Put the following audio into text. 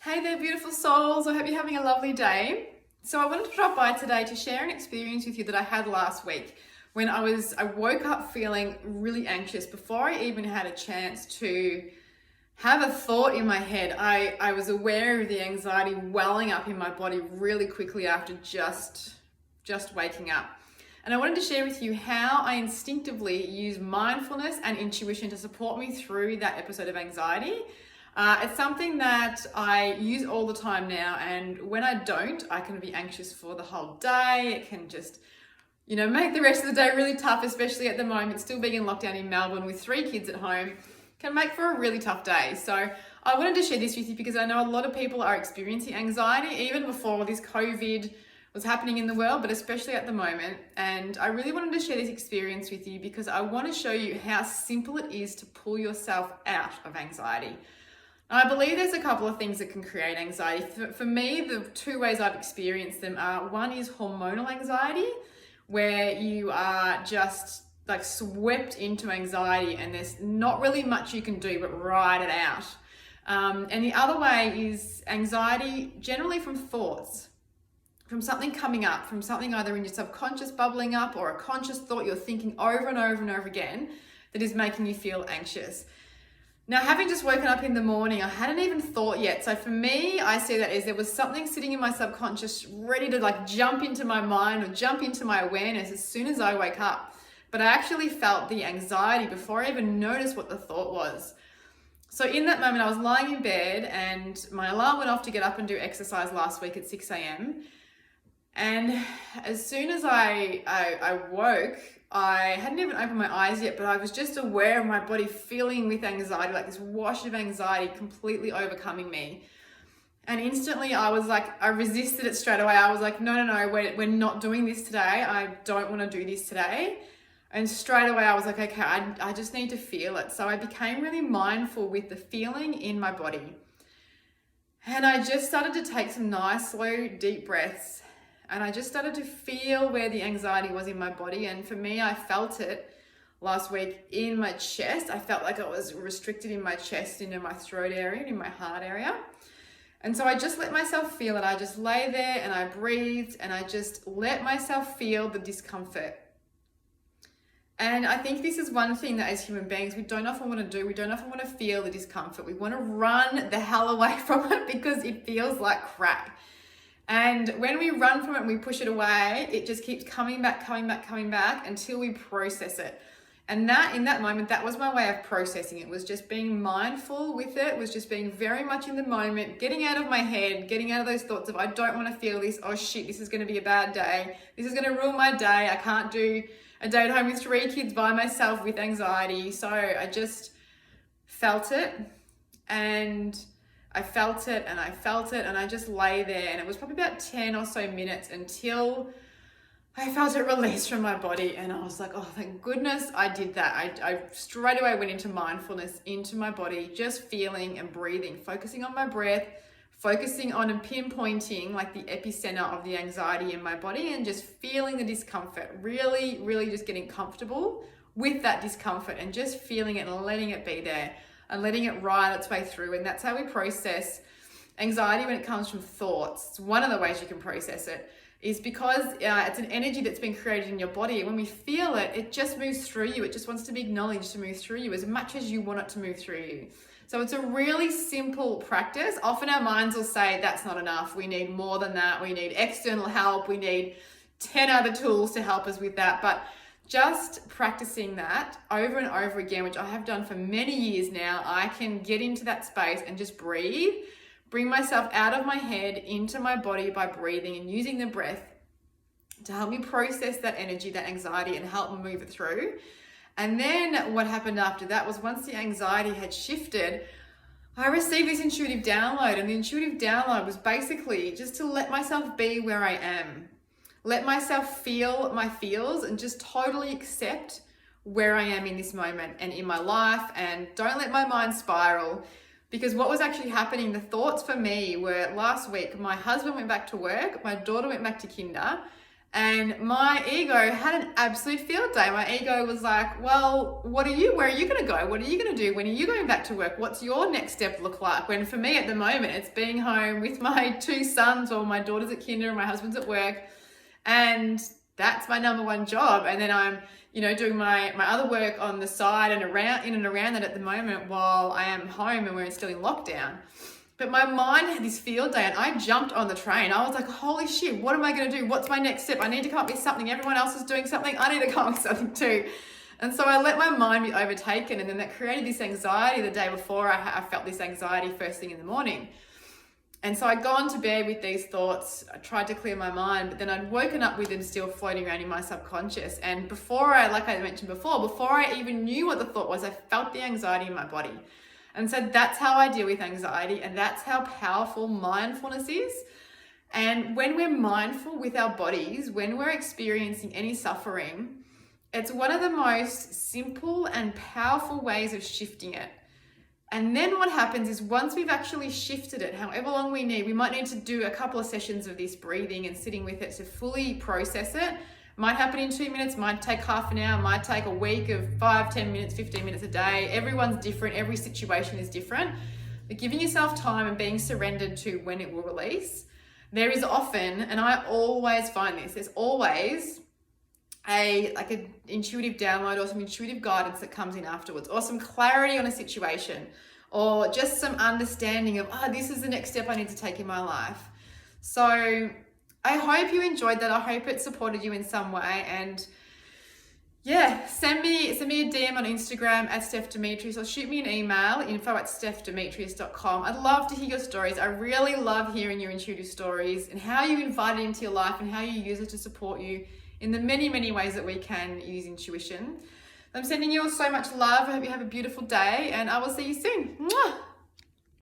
Hey there, beautiful souls. I hope you're having a lovely day. So I wanted to drop by today to share an experience with you that I had last week when I woke up feeling really anxious before I even had a chance to have a thought in my head. I was aware of the anxiety welling up in my body really quickly after just waking up. And I wanted to share with you how I instinctively use mindfulness and intuition to support me through that episode of anxiety. It's something that I use all the time now, and when I don't, I can be anxious for the whole day. It can just, make the rest of the day really tough, especially at the moment, still being in lockdown in Melbourne with 3 kids at home, can make for a really tough day. So I wanted to share this with you because I know a lot of people are experiencing anxiety even before this COVID was happening in the world, but especially at the moment. And I really wanted to share this experience with you because I want to show you how simple it is to pull yourself out of anxiety. I believe there's a couple of things that can create anxiety. For me, the 2 ways I've experienced them are, one is hormonal anxiety, where you are just like swept into anxiety and there's not really much you can do but ride it out. And the other way is anxiety generally from thoughts, from something coming up, from something either in your subconscious bubbling up or a conscious thought you're thinking over and over and over again that is making you feel anxious. Now, having just woken up in the morning, I hadn't even thought yet. So for me, I see that as there was something sitting in my subconscious ready to jump into my mind or jump into my awareness as soon as I wake up. But I actually felt the anxiety before I even noticed what the thought was. So in that moment, I was lying in bed and my alarm went off to get up and do exercise last week at 6 a.m. And as soon as I woke, I hadn't even opened my eyes yet, but I was just aware of my body filling with anxiety, like this wash of anxiety completely overcoming me. And instantly I resisted it straight away. I was like, no, we're not doing this today. I don't want to do this today. And straight away I was like, okay, I just need to feel it. So I became really mindful with the feeling in my body. And I just started to take some nice, slow, deep breaths. And I just started to feel where the anxiety was in my body. And for me, I felt it last week in my chest. I felt like it was restricted in my chest, into my throat area, and in my heart area. And so I just let myself feel it. I just lay there and I breathed and I just let myself feel the discomfort. And I think this is one thing that as human beings, we don't often want to do. We don't often want to feel the discomfort. We want to run the hell away from it because it feels like crap. And when we run from it and we push it away, it just keeps coming back until we process it. And in that moment, that was my way of processing it, was just being mindful with it, was just being very much in the moment, getting out of my head, getting out of those thoughts of, I don't want to feel this. Oh shit, this is going to be a bad day. This is going to ruin my day. I can't do a day at home with 3 kids by myself with anxiety. So I just felt it and I felt it and I just lay there, and it was probably about 10 or so minutes until I felt it release from my body. And I was like, oh, thank goodness I did that. I straight away went into mindfulness, into my body, just feeling and breathing, focusing on my breath, focusing on and pinpointing like the epicenter of the anxiety in my body and just feeling the discomfort, really, really just getting comfortable with that discomfort and just feeling it and letting it be there. And letting it ride its way through. And that's how we process anxiety when it comes from thoughts. It's one of the ways you can process it is because it's an energy that's been created in your body. And when we feel it, it just moves through you. It just wants to be acknowledged to move through you as much as you want it to move through you. So it's a really simple practice. Often our minds will say, that's not enough. We need more than that. We need external help. We need 10 other tools to help us with that. But just practicing that over and over again, which I have done for many years now, I can get into that space and just breathe, bring myself out of my head into my body by breathing and using the breath to help me process that energy, that anxiety, and help me move it through. And then what happened after that was once the anxiety had shifted, I received this intuitive download. And the intuitive download was basically just to let myself be where I am. Let myself feel my feels and just totally accept where I am in this moment and in my life, and don't let my mind spiral. Because what was actually happening, the thoughts for me were last week, my husband went back to work, my daughter went back to kinder, And my ego had an absolute field day. My ego was like, well, where are you going to go? What are you going to do? When are you going back to work? What's your next step look like? When for me at the moment, it's being home with my 2 sons, or my daughter's at kinder and my husband's at work. And that's my number one job. And then I'm, doing my other work on the side and in and around that at the moment while I am home and we're still in lockdown. But my mind had this field day and I jumped on the train. I was like, holy shit, what am I going to do? What's my next step? I need to come up with something. Everyone else is doing something. I need to come up with something too. And so I let my mind be overtaken, and then that created this anxiety the day before. I felt this anxiety first thing in the morning. And so I'd gone to bed with these thoughts. I tried to clear my mind, but then I'd woken up with them still floating around in my subconscious. And like I mentioned before I even knew what the thought was, I felt the anxiety in my body. And so that's how I deal with anxiety, and that's how powerful mindfulness is. And when we're mindful with our bodies, when we're experiencing any suffering, it's one of the most simple and powerful ways of shifting it. And then what happens is once we've actually shifted it, however long we need, we might need to do a couple of sessions of this breathing and sitting with it to fully process it. Might happen in 2 minutes, might take half an hour, might take a week of 5, 10 minutes, 15 minutes a day. Everyone's different, every situation is different. But giving yourself time and being surrendered to when it will release, there is often, and I always find this, there's always an intuitive download or some intuitive guidance that comes in afterwards, or some clarity on a situation, or just some understanding of, this is the next step I need to take in my life. So I hope you enjoyed that. I hope it supported you in some way. And yeah, send me a DM on Instagram at Steph Demetrius, or shoot me an email, info@stephdemetrius.com. I'd love to hear your stories. I really love hearing your intuitive stories and how you invite it into your life and how you use it to support you in the many, many ways that we can use intuition. I'm sending you all so much love. I hope you have a beautiful day, and I will see you soon. Mwah!